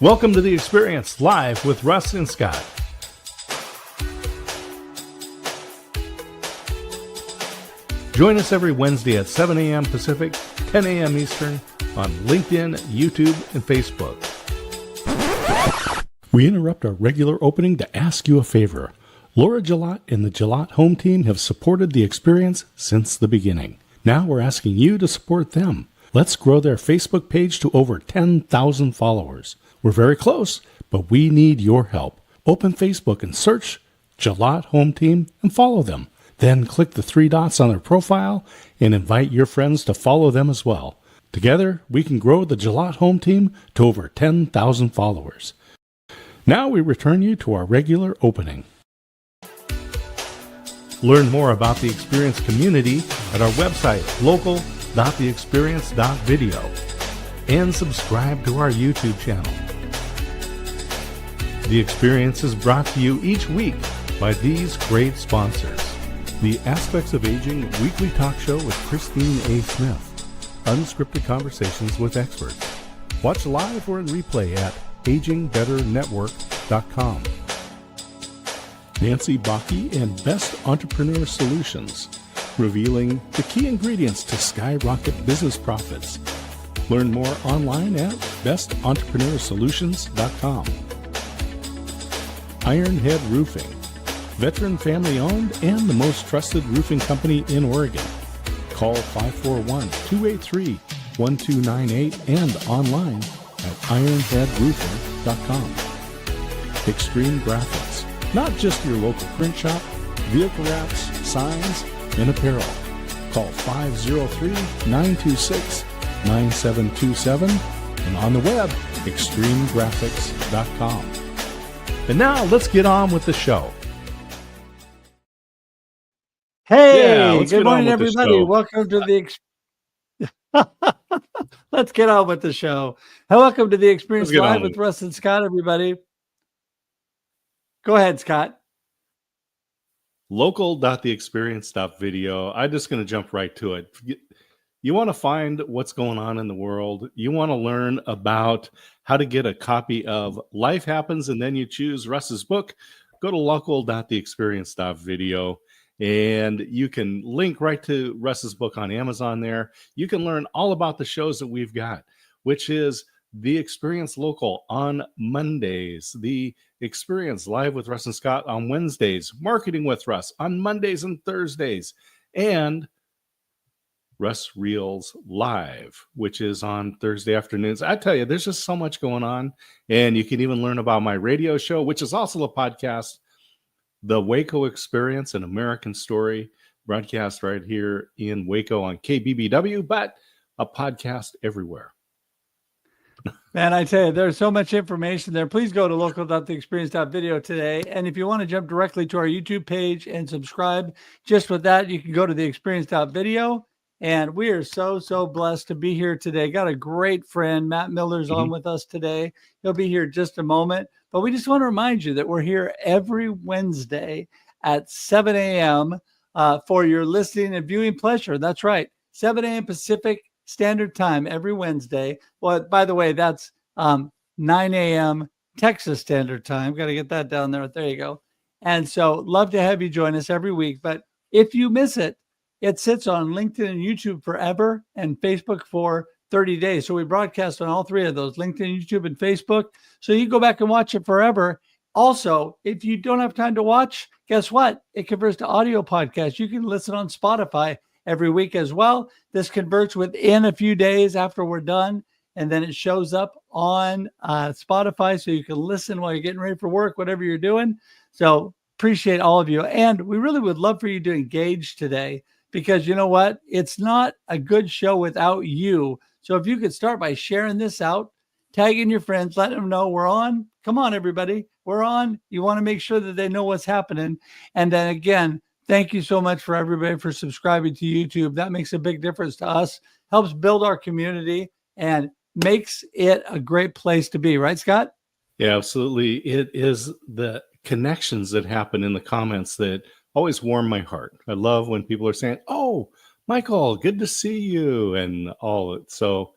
Welcome to The Experience, live with Russ and Scott. Join us every Wednesday at 7 a.m. Pacific, 10 a.m. Eastern on LinkedIn, YouTube, and Facebook. We interrupt our regular opening to ask you a favor. Laura Gillot and the Gillot Home Team have supported The Experience since the beginning. Now we're asking you to support them. Let's grow their Facebook page to over 10,000 followers. We're very close, but we need your help. Open Facebook and search Gillot Home Team and follow them. Then click the 3 dots on their profile and invite your friends to follow them as well. Together, we can grow the Gillot Home Team to over 10,000 followers. Now we return you to our regular opening. Learn more about the Experience community at our website, local.theexperience.video, and subscribe to our YouTube channel. The Experience is brought to you each week by these great sponsors. The Aspects of Aging weekly talk show with Christine A. Smith. Unscripted conversations with experts. Watch live or in replay at agingbetternetwork.com. Nancy Bakke and Best Entrepreneur Solutions, revealing the key ingredients to skyrocket business profits. Learn more online at bestentrepreneurssolutions.com. Ironhead Roofing, veteran family-owned and the most trusted roofing company in Oregon. Call 541-283-1298 and online at ironheadroofing.com. Extreme Graphics, not just your local print shop, vehicle wraps, signs, and apparel. Call 503-926-9727 and on the web, extremegraphics.com. And now let's get on with the show. Hey, good morning, everybody. Welcome to the Let's get on with the show. Welcome to the Experience Live with Russ and Scott, everybody. Go ahead, Scott. Local.theexperience.video. I'm just going to jump right to it. You want to find what's going on in the world. You want to learn about how to get a copy of Life Happens, and then you choose Russ's book. Go to local.theexperience.video, and you can link right to Russ's book on Amazon there. You can learn all about the shows that we've got, which is The Experience Local on Mondays, The Experience Live with Russ and Scott on Wednesdays, Marketing with Russ on Mondays and Thursdays, and Russ Reels Live, which is on Thursday afternoons. I tell you, there's just so much going on. And you can even learn about my radio show, which is also a podcast, The Waco Experience, an American Story, broadcast right here in Waco on KBBW, but a podcast everywhere. Man, I tell you, there's so much information there. Please go to local.theexperience.video today. And if you want to jump directly to our YouTube page and subscribe, just with that, you can go to theexperience.video. And we are so blessed to be here today. Got a great friend. Matt Miller's on with us today. He'll be here in just a moment. But we just want to remind you that we're here every Wednesday at 7 a.m. For your listening and viewing pleasure. That's right. 7 a.m. Pacific Standard Time every Wednesday. Well, by the way, that's 9 a.m. Texas Standard Time. Got to get that down there. There you go. And so love to have you join us every week. But if you miss it, it sits on LinkedIn and YouTube forever and Facebook for 30 days. So we broadcast on all 3 of those, LinkedIn, YouTube, and Facebook. So you go back and watch it forever. Also, if you don't have time to watch, guess what? It converts to audio podcast. You can listen on Spotify every week as well. This converts within a few days after we're done. And then it shows up on Spotify so you can listen while you're getting ready for work, whatever you're doing. So appreciate all of you. And we really would love for you to engage today, because you know what? It's not a good show without you. So if you could start by sharing this out, tagging your friends, letting them know we're on. Come on, everybody. We're on. You want to make sure that they know what's happening. And then again, thank you so much for everybody for subscribing to YouTube. That makes a big difference to us, helps build our community, and makes it a great place to be. Right, Scott? Yeah, absolutely. It is the connections that happen in the comments that always warm my heart. I love when people are saying, "Oh, Michael, good to see you," and all. So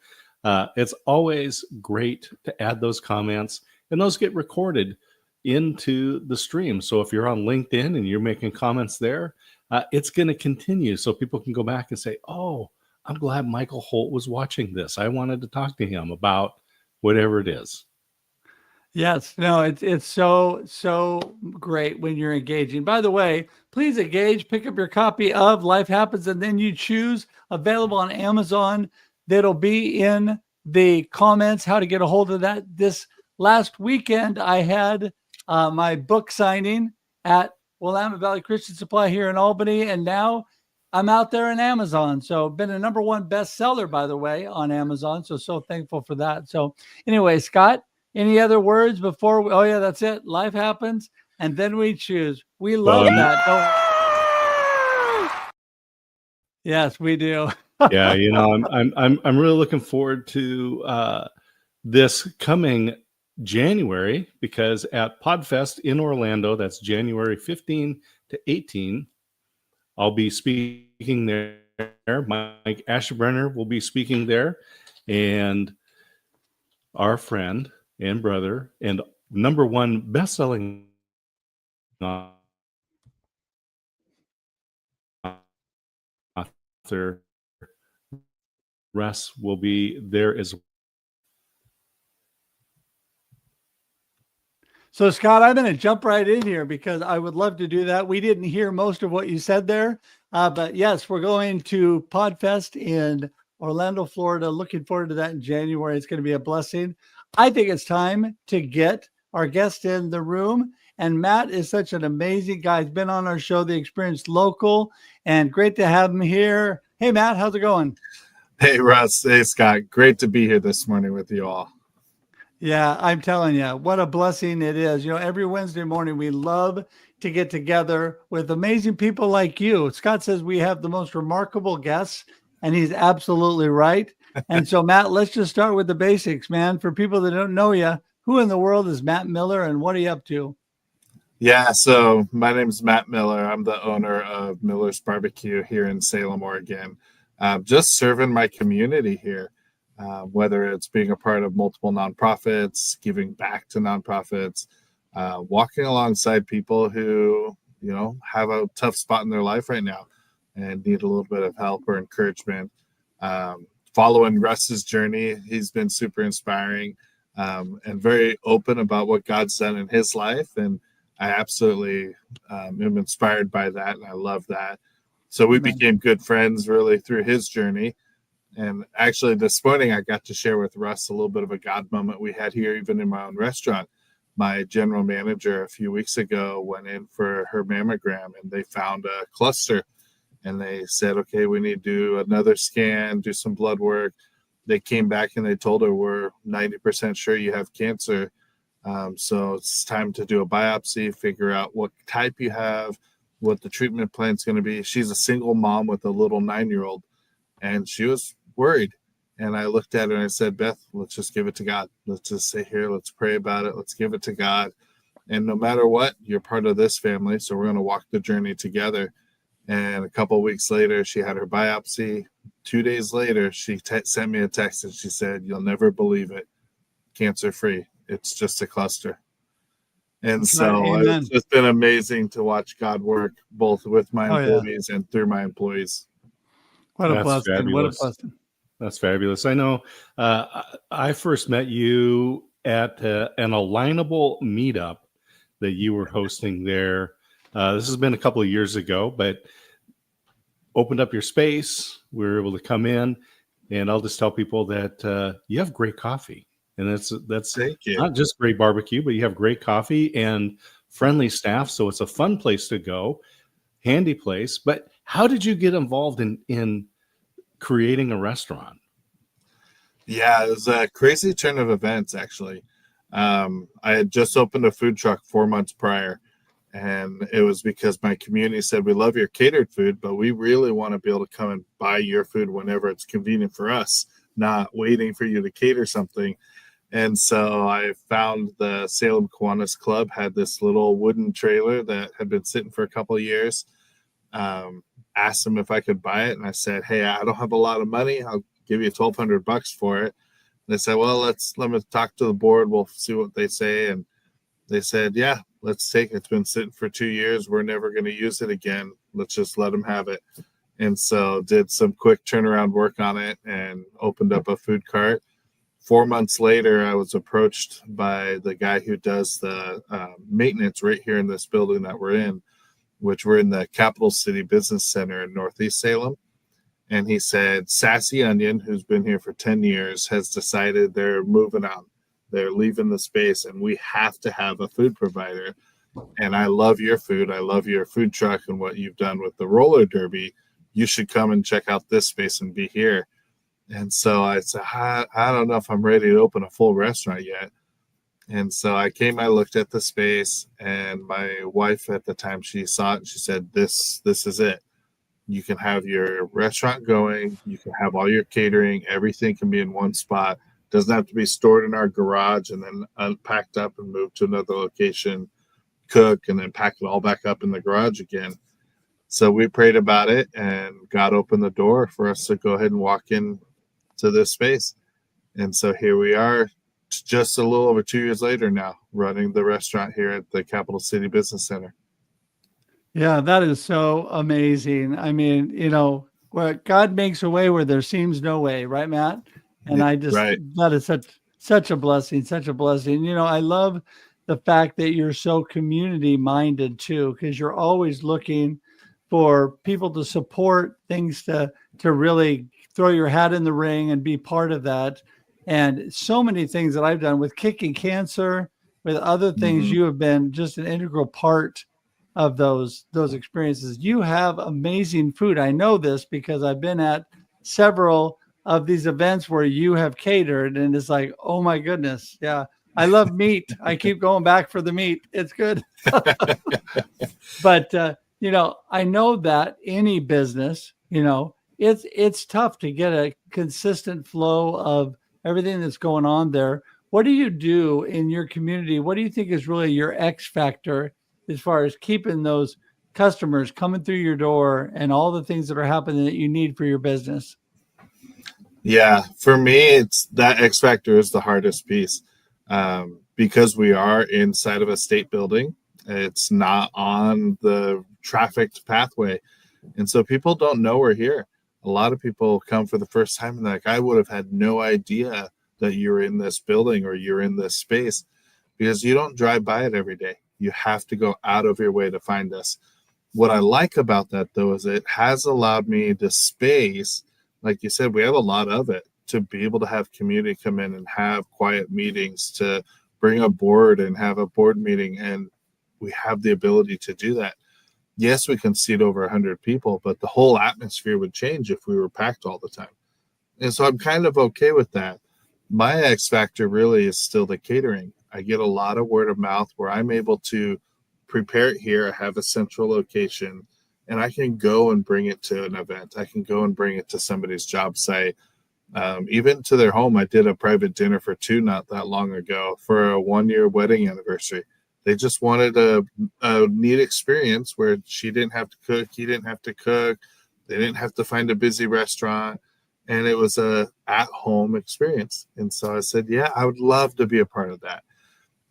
It's always great to add those comments, and those get recorded into the stream. So if you're on LinkedIn and you're making comments there, it's going to continue so people can go back and say, oh, I'm glad Michael Holt was watching this. I wanted to talk to him about whatever it is. Yes, no, it's so great when you're engaging. By the way, please engage, pick up your copy of Life Happens, and then you choose, available on Amazon. That'll be in the comments how to get a hold of that. This last weekend, I had my book signing at Willamette Valley Christian Supply here in Albany, and now I'm out there in Amazon. So been a #1 bestseller, by the way, on Amazon. So thankful for that. So anyway, Scott, any other words before oh yeah, that's it. Life happens, and then we choose. We love that. Yes, we do. Yeah, I'm really looking forward to this coming January, because at Podfest in Orlando, that's January 15 to 18, I'll be speaking there. Mike Asherbrenner will be speaking there, and our friend and brother and #1 best-selling author Russ will be there as well. So, Scott, I'm going to jump right in here because I would love to do that. We didn't hear most of what you said there, but yes, we're going to Podfest in Orlando, Florida. Looking forward to that in January. It's going to be a blessing. I think it's time to get our guest in the room. And Matt is such an amazing guy. He's been on our show, The Experience Local, and great to have him here. Hey, Matt, how's it going? Hey, Russ. Hey, Scott. Great to be here this morning with you all. Yeah, I'm telling you, what a blessing it is. Every Wednesday morning, we love to get together with amazing people like you. Scott says we have the most remarkable guests, and he's absolutely right. And so, Matt, let's just start with the basics, man. For people that don't know you, who in the world is Matt Miller, and what are you up to? Yeah, so my name is Matt Miller. I'm the owner of Miller's Barbecue here in Salem, Oregon. Just serving my community here. Whether it's being a part of multiple nonprofits, giving back to nonprofits, walking alongside people who, have a tough spot in their life right now and need a little bit of help or encouragement. Following Russ's journey, he's been super inspiring and very open about what God's done in his life. And I absolutely am inspired by that, and I love that. So we became good friends really through his journey. And actually, this morning, I got to share with Russ a little bit of a God moment we had here, even in my own restaurant. My general manager a few weeks ago went in for her mammogram, and they found a cluster. And they said, okay, we need to do another scan, do some blood work. They came back and they told her, we're 90% sure you have cancer. So it's time to do a biopsy, figure out what type you have, what the treatment plan is going to be. She's a single mom with a little 9-year-old, and she was worried. And I looked at her and I said, Beth, let's just give it to God. Let's just sit here. Let's pray about it. Let's give it to God. And no matter what, you're part of this family. So we're going to walk the journey together. And a couple of weeks later, she had her biopsy. 2 days later, she sent me a text and she said, you'll never believe it. Cancer free. It's just a cluster. And so it's just been amazing to watch God work both with my employees and through my employees. What a blessing. Fabulous. What a blessing. That's fabulous. I know I first met you at an alignable meetup that you were hosting there. This has been a couple of years ago, but opened up your space. We were able to come in, and I'll just tell people that you have great coffee. And that's not just great barbecue, but you have great coffee and friendly staff. So it's a fun place to go, handy place. But how did you get involved in creating a restaurant? Yeah, it was a crazy turn of events, actually. I had just opened a food truck 4 months prior, and it was because my community said, we love your catered food, but we really want to be able to come and buy your food whenever it's convenient for us, not waiting for you to cater something. And so I found the Salem Kiwanis Club had this little wooden trailer that had been sitting for a couple of years. Asked them if I could buy it, and I said, hey, I don't have a lot of money. I'll give you $1,200 for it. They said, well, let me talk to the board. We'll see what they say. And they said, yeah, let's take it. It's been sitting for 2 years. We're never going to use it again. Let's just let them have it. And so did some quick turnaround work on it and opened up a food cart. 4 months later, I was approached by the guy who does the maintenance right here in this building that we're in, which we're in the Capital City Business Center in Northeast Salem. And he said, Sassy Onion, who's been here for 10 years, has decided they're moving out. They're leaving the space, and we have to have a food provider. And I love your food. I love your food truck and what you've done with the roller derby. You should come and check out this space and be here. And so I said, I don't know if I'm ready to open a full restaurant yet. And so I came, I looked at the space, and my wife at the time, she saw it and she said, this is it. You can have your restaurant going. You can have all your catering. Everything can be in one spot. Doesn't have to be stored in our garage and then unpacked up and moved to another location, cook, and then pack it all back up in the garage again. So we prayed about it, and God opened the door for us to go ahead and walk in to this space. And so here we are, just a little over 2 years later now, running the restaurant here at the Capital City Business Center. Yeah, that is so amazing. I mean, where God makes a way where there seems no way, right, Matt? And I just, right. That is such a blessing, such a blessing. I love the fact that you're so community minded too, because you're always looking for people to support things, to really throw your hat in the ring and be part of that. And so many things that I've done with kicking cancer, with other things, you have been just an integral part of those experiences. You have amazing food. I know this because I've been at several of these events where you have catered, and it's like, oh my goodness. Yeah. I love meat. I keep going back for the meat. It's good. But, I know that any business, it's tough to get a consistent flow of everything that's going on there. What do you do in your community? What do you think is really your X factor as far as keeping those customers coming through your door and all the things that are happening that you need for your business? Yeah, for me, it's that X factor is the hardest piece, because we are inside of a state building. It's not on the trafficked pathway. And so people don't know we're here. A lot of people come for the first time and they're like, I would have had no idea that you're in this building or you're in this space, because you don't drive by it every day. You have to go out of your way to find us. What I like about that, though, is it has allowed me the space. Like you said, we have a lot of it, to be able to have community come in and have quiet meetings, to bring a board and have a board meeting. And we have the ability to do that. Yes, we can seat over 100 people, but the whole atmosphere would change if we were packed all the time. And so I'm kind of okay with that. My X factor really is still the catering. I get a lot of word of mouth where I'm able to prepare it here. I have a central location, and I can go and bring it to an event. I can go and bring it to somebody's job site, even to their home. I did a private dinner for two not that long ago for a 1-year wedding anniversary. They just wanted a neat experience where she didn't have to cook, he didn't have to cook, they didn't have to find a busy restaurant, and it was a at-home experience. And so I said, yeah, I would love to be a part of that.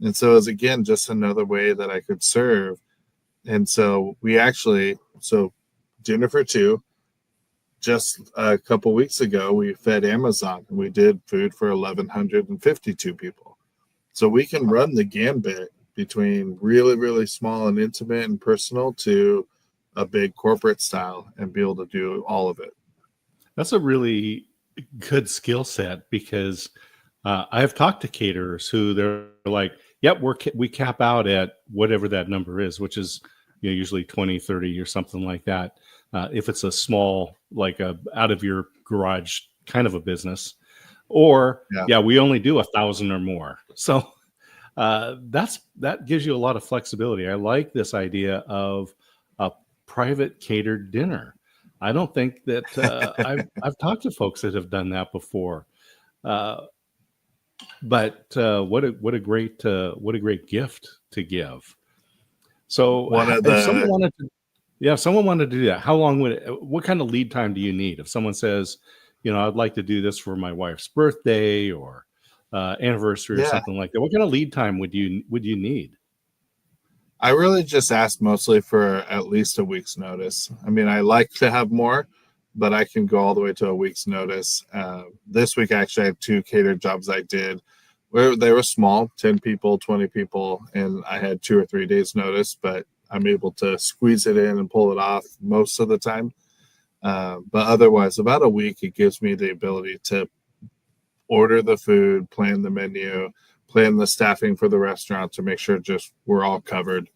And so it was, again, just another way that I could serve. And so dinner for two, just a couple weeks ago, we fed Amazon, and we did food for 1,152 people. So we can run the gambit between really, really small and intimate and personal to a big corporate style and be able to do all of it. That's a really good skill set, because I have talked to caterers who they're like, yep, we cap out at whatever that number is, which is usually 20, 30 or something like that. If it's a small, like a out of your garage kind of a business, or we only do 1,000 or more. So that gives you a lot of flexibility. I like this idea of a private catered dinner. I don't think that I've talked to folks that have done that before. But what a great gift to give. So if someone wanted to do that, how long what kind of lead time do you need? If someone says, I'd like to do this for my wife's birthday or anniversary or Yeah. something like that. What kind of lead time would you need? I really just asked mostly for at least a week's notice. I mean, I like to have more, but I can go all the way to a week's notice. This week, actually, I had 2 catered jobs I did where they were small, 10 people, 20 people, and I had 2 or 3 days notice, but I'm able to squeeze it in and pull it off most of the time. But otherwise, about a week, it gives me the ability to order the food, plan the menu, plan the staffing for the restaurant to make sure just we're all covered.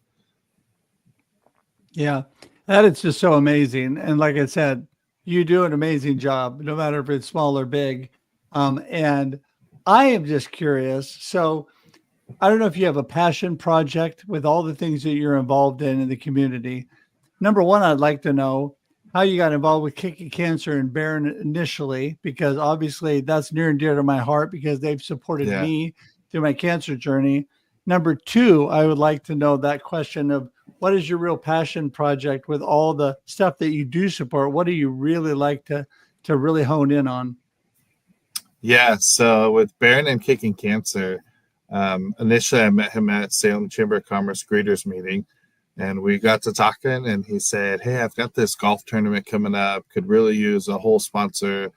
Yeah, that is just so amazing. And like I said, you do an amazing job, no matter if it's small or big. And I am just curious. So I don't know if you have a passion project with all the things that you're involved in the community. Number one, I'd like to know how you got involved with Kicking Cancer and Barron initially, because obviously that's near and dear to my heart because they've supported Yeah. me through my cancer journey. Number two, I would like to know that question of what is your real passion project with all the stuff that you do support? What do you really like to really hone in on? Yeah, so with Barron and Kicking Cancer, initially I met him at Salem Chamber of Commerce greeters meeting, and we got to talking, and he said, hey, I've got this golf tournament coming up, could really use a whole sponsor.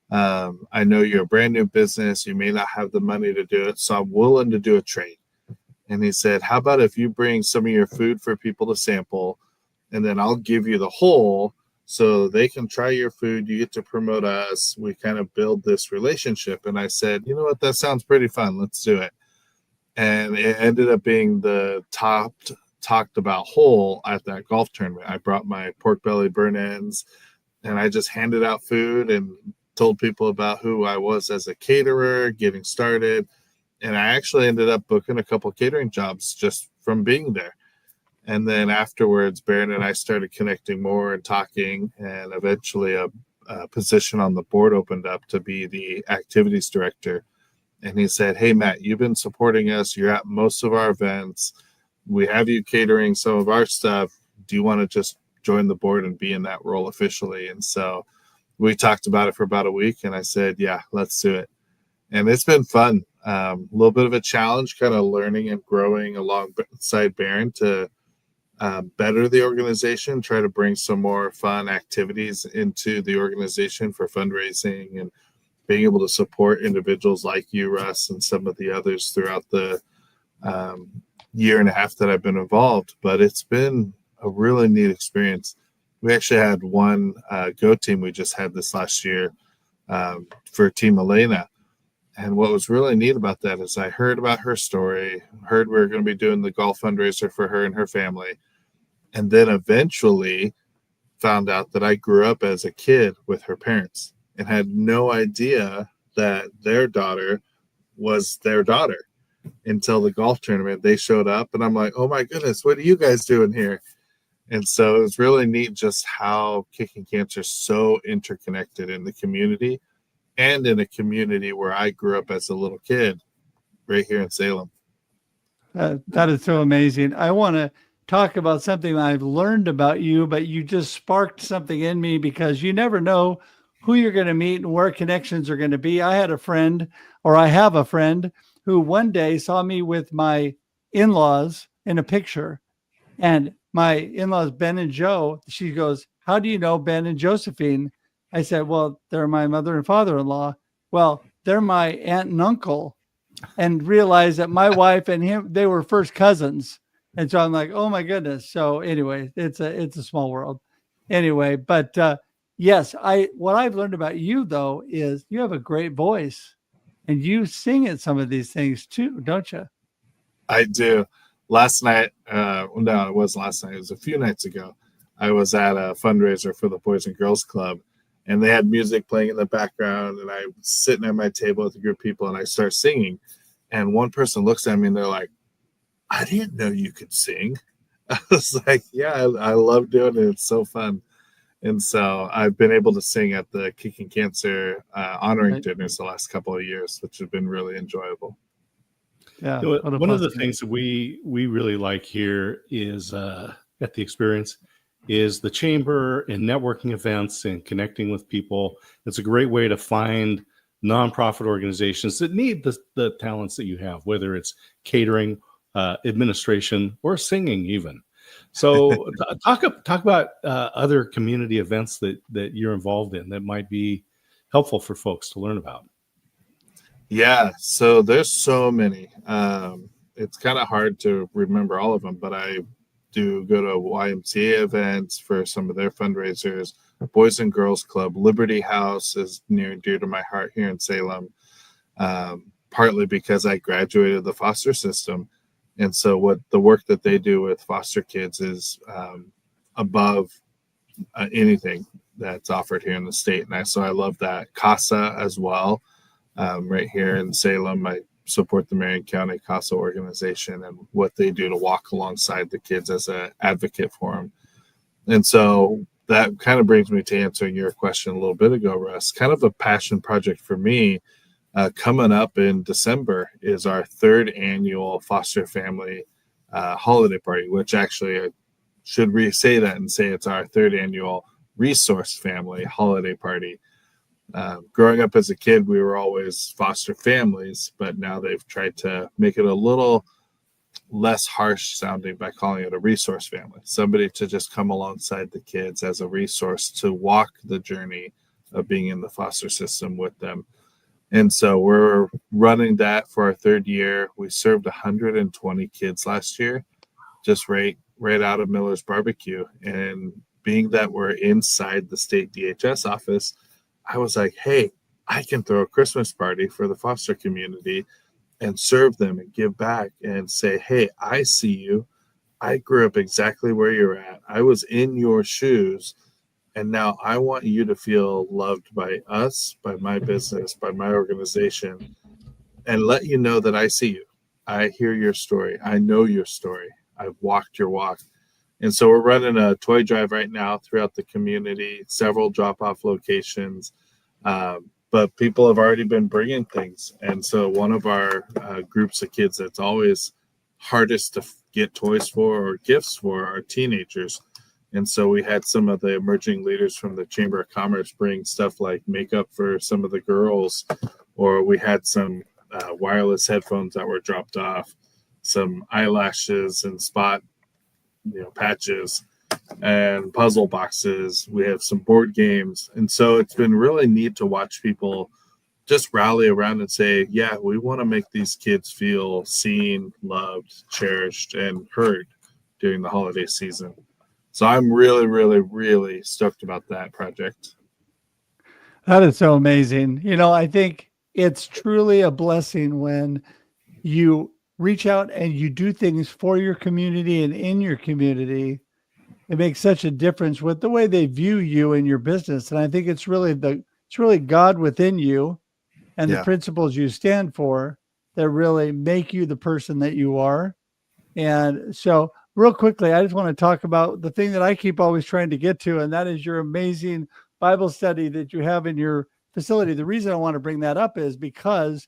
I know you're a brand new business, you may not have the money to do it, so I'm willing to do a trade. And he said, how about if you bring some of your food for people to sample, and then I'll give you the whole so they can try your food. You get to promote us. We kind of build this relationship. And I said, you know what? That sounds pretty fun. Let's do it. And it ended up being the talked about whole at that golf tournament. I brought my pork belly burn ends, and I just handed out food and told people about who I was as a caterer, getting started. And I actually ended up booking a couple catering jobs just from being there. And then afterwards, Barron and I started connecting more and talking, and eventually a position on the board opened up to be the activities director. And he said, hey, Matt, you've been supporting us. You're at most of our events. We have you catering some of our stuff. Do you want to just join the board and be in that role officially? And so we talked about it for about a week, and I said, yeah, let's do it. And it's been fun. A little bit of a challenge, kind of learning and growing alongside Barron to better the organization, try to bring some more fun activities into the organization for fundraising and being able to support individuals like you, Russ, and some of the others throughout the year and a half that I've been involved. But it's been a really neat experience. We actually had one Go team we just had this last year for Team Elena. And what was really neat about that is I heard about her story, heard we were going to be doing the golf fundraiser for her and her family, and then eventually found out that I grew up as a kid with her parents and had no idea that their daughter was their daughter until the golf tournament. They showed up, and I'm like, oh my goodness, what are you guys doing here? And so it was really neat just how Kicking Cancer is so interconnected in the community, and in a community where I grew up as a little kid right here in Salem. That is so amazing. I want to talk about something I've learned about you, but you just sparked something in me because you never know who you're going to meet and where connections are going to be. I have a friend who one day saw me with my in-laws in a picture, and my in-laws, Ben and Joe, she goes, how do you know Ben and Josephine? I said, well, they're my mother and father-in-law. Well, they're my aunt and uncle, and realized that my wife and him, they were first cousins. And so I'm like, oh my goodness. So anyway, it's a small world anyway, but yes, what I've learned about you though, is you have a great voice and you sing at some of these things too, don't you? I do. Last night, no, it wasn't last night. It was a few nights ago. I was at a fundraiser for the Boys and Girls Club, and they had music playing in the background, and I'm sitting at my table with a group of people, and I start singing. And one person looks at me, and they're like, I didn't know you could sing. I was like, yeah, I love doing it. It's so fun. And so I've been able to sing at the Kicking Cancer honoring dinners the last couple of years, which have been really enjoyable. Yeah. One of the things that we really like here is at the experience is the chamber and networking events and connecting with people. It's a great way to find nonprofit organizations that need the talents that you have, whether it's catering, administration, or singing even. So talk about other community events that you're involved in that might be helpful for folks to learn about. Yeah, so there's so many. It's kind of hard to remember all of them, but I do go to YMCA events for some of their fundraisers. Boys and Girls Club, Liberty House is near and dear to my heart here in Salem, partly because I graduated the foster system. And so what the work that they do with foster kids is above anything that's offered here in the state. And so I love that. CASA as well. Right here in Salem, I support the Marion County CASA organization and what they do to walk alongside the kids as an advocate for them. And so that kind of brings me to answering your question a little bit ago, Russ. Kind of a passion project for me. Coming up in December is our third annual foster family holiday party, which actually I should say that and say it's our third annual resource family holiday party. Growing up as a kid, we were always foster families, but now they've tried to make it a little less harsh sounding by calling it a resource family. Somebody to just come alongside the kids as a resource to walk the journey of being in the foster system with them. And so we're running that for our third year. We served 120 kids last year, just right out of Miller's Barbecue. And being that we're inside the state DHS office, I was like, hey, I can throw a Christmas party for the foster community and serve them and give back and say, hey, I see you. I grew up exactly where you're at. I was in your shoes. And now I want you to feel loved by us, by my business, by my organization, and let you know that I see you. I hear your story. I know your story. I've walked your walk. And so we're running a toy drive right now throughout the community, several drop-off locations. But people have already been bringing things. And so one of our groups of kids that's always hardest to get toys for or gifts for are teenagers. And so we had some of the emerging leaders from the Chamber of Commerce bring stuff like makeup for some of the girls, or we had some wireless headphones that were dropped off, some eyelashes and spot patches and puzzle boxes. We have some board games. And so it's been really neat to watch people just rally around and say, yeah, we want to make these kids feel seen, loved, cherished, and heard during the holiday season. So I'm really, really, really stoked about that project. That is so amazing. I think it's truly a blessing when you reach out and you do things for your community and in your community. It makes such a difference with the way they view you and your business. And I think it's really God within you and the principles you stand for that really make you the person that you are. And so real quickly, I just want to talk about the thing that I keep always trying to get to, and that is your amazing Bible study that you have in your facility. The reason I want to bring that up is because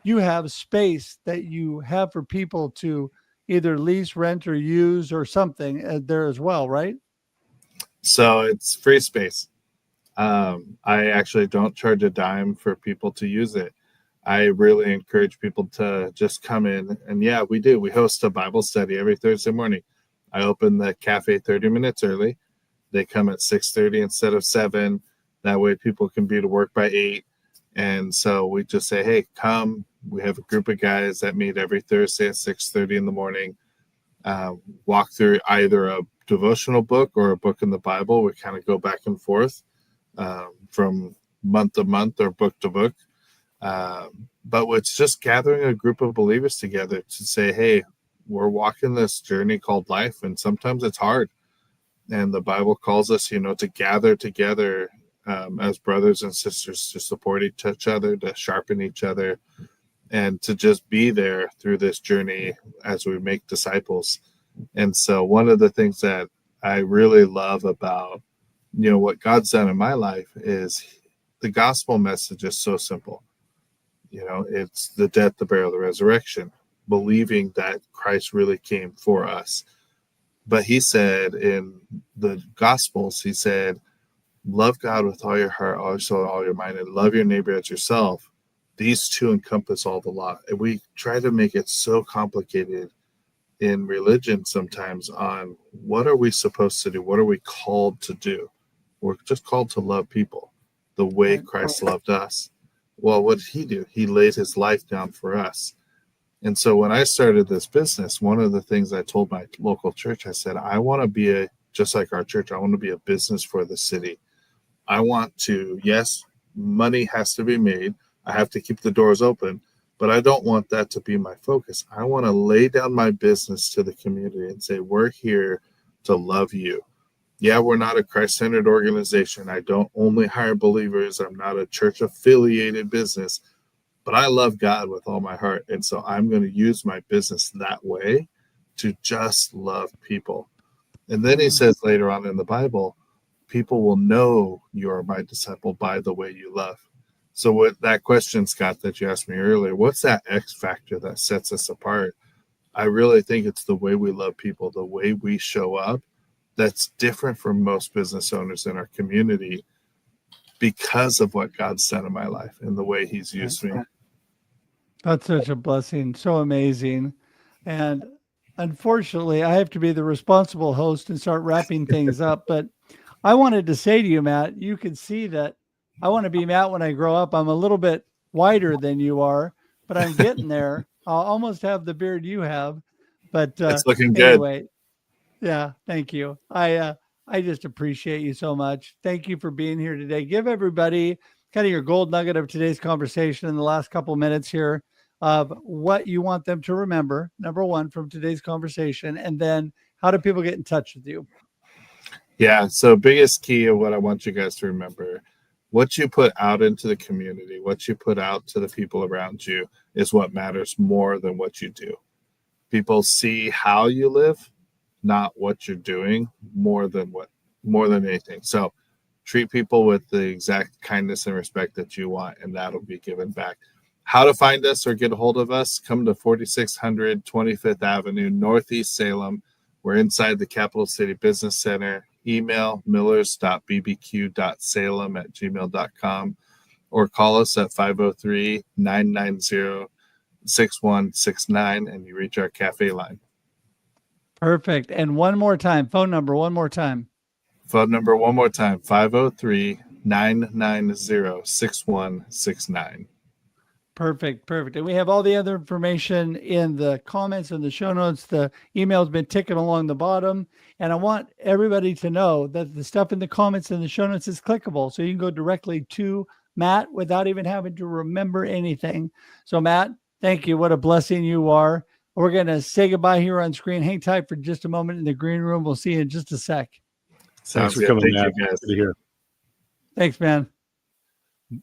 you have space that you have for people to either lease, rent, or use or something there as well, right? So it's free space. I actually don't charge a dime for people to use it. I really encourage people to just come in. And yeah, we do. We host a Bible study every Thursday morning. I open the cafe 30 minutes early. They come at 6:30 instead of 7. That way people can be to work by 8. And so we just say, hey, come. We have a group of guys that meet every Thursday at 6:30 in the morning. Walk through either a devotional book or a book in the Bible. We kind of go back and forth from month to month or book to book. But it's just gathering a group of believers together to say, hey, we're walking this journey called life, and sometimes it's hard. And the Bible calls us, to gather together as brothers and sisters to support each other, to sharpen each other, and to just be there through this journey as we make disciples. And so one of the things that I really love about, what God's done in my life is the gospel message is so simple. It's the death, the burial, the resurrection, believing that Christ really came for us. But he said in the Gospels, he said, love God with all your heart, all your soul, all your mind, and love your neighbor as yourself. These two encompass all the law. And we try to make it so complicated in religion sometimes on what are we supposed to do? What are we called to do? We're just called to love people the way Christ loved us. Well, what did he do? He laid his life down for us. And so when I started this business, one of the things I told my local church, I said, I want to be just like our church, I want to be a business for the city. I want to, yes, money has to be made. I have to keep the doors open, but I don't want that to be my focus. I want to lay down my business to the community and say, we're here to love you. Yeah, we're not a Christ-centered organization. I don't only hire believers. I'm not a church-affiliated business, but I love God with all my heart. And so I'm going to use my business that way to just love people. And then he says later on in the Bible, people will know you are my disciple by the way you love. So with that question, Scott, that you asked me earlier, what's that X factor that sets us apart? I really think it's the way we love people, the way we show up. That's different from most business owners in our community because of what God's done in my life and the way he's used me. That's such a blessing. So amazing. And unfortunately, I have to be the responsible host and start wrapping things up. But I wanted to say to you, Matt, you can see that I want to be Matt when I grow up. I'm a little bit wider than you are, but I'm getting there. I'll almost have the beard you have. But it's looking anyway, good. Yeah, thank you. I just appreciate you so much. Thank you for being here today. Give everybody kind of your gold nugget of today's conversation in the last couple minutes here of what you want them to remember, number one, from today's conversation, and then how do people get in touch with you? Yeah, so biggest key of what I want you guys to remember, what you put out into the community, what you put out to the people around you is what matters more than what you do. People see how you live, not what you're doing, more than anything. So treat people with the exact kindness and respect that you want, and that'll be given back. How to find us or get a hold of us, come to 4600 25th Avenue, Northeast Salem. We're inside the Capital City Business Center. Email millers.bbq.salem@gmail.com or call us at 503-990-6169 and you reach our cafe line. Perfect. And one more time, phone number, one more time. Phone number one more time, 503-990-6169. Perfect. And we have all the other information in the comments and the show notes. The email's been ticking along the bottom. And I want everybody to know that the stuff in the comments and the show notes is clickable. So you can go directly to Matt without even having to remember anything. So Matt, thank you. What a blessing you are. We're going to say goodbye here on screen. Hang tight for just a moment in the green room. We'll see you in just a sec. Thanks for coming, Matt. Good to hear. Thanks, man.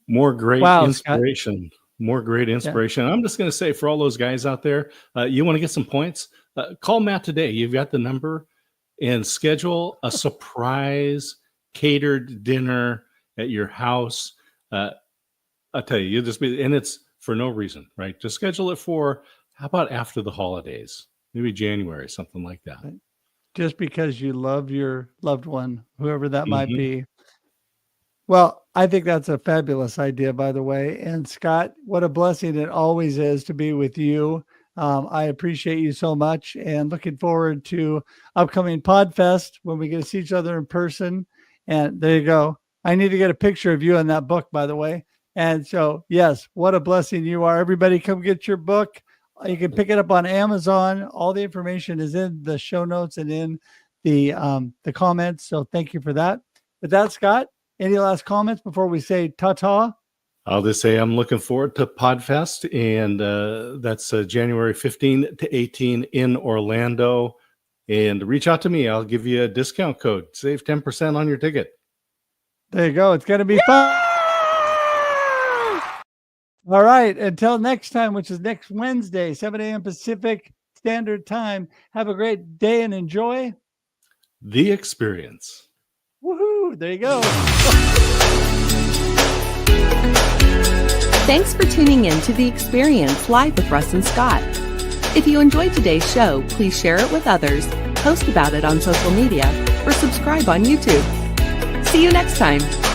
More great inspiration. Scott. More great inspiration. Yeah. I'm just going to say for all those guys out there, you want to get some points? Call Matt today. You've got the number and schedule a surprise catered dinner at your house. I'll tell you, you'll just be, and it's for no reason, right? Just schedule it for, how about after the holidays? Maybe January, something like that. Just because you love your loved one, whoever that might be. Well, I think that's a fabulous idea, by the way. And Scott, what a blessing it always is to be with you. I appreciate you so much and looking forward to upcoming PodFest when we get to see each other in person. And there you go. I need to get a picture of you in that book, by the way. And so, yes, what a blessing you are. Everybody come get your book. You can pick it up on Amazon. All the information is in the show notes and in the comments. So thank you for that. With that, Scott, any last comments before we say ta-ta? I'll just say I'm looking forward to PodFest, and that's January 15 to 18 in Orlando. And reach out to me. I'll give you a discount code. Save 10% on your ticket. There you go. It's going to be fun. All right. Until next time, which is next Wednesday, 7 a.m. Pacific Standard Time. Have a great day and enjoy the experience. Woohoo! There you go. Thanks for tuning in to The Experience live with Russ and Scott. If you enjoyed today's show, please share it with others post about it on social media, or subscribe on YouTube. See you next time.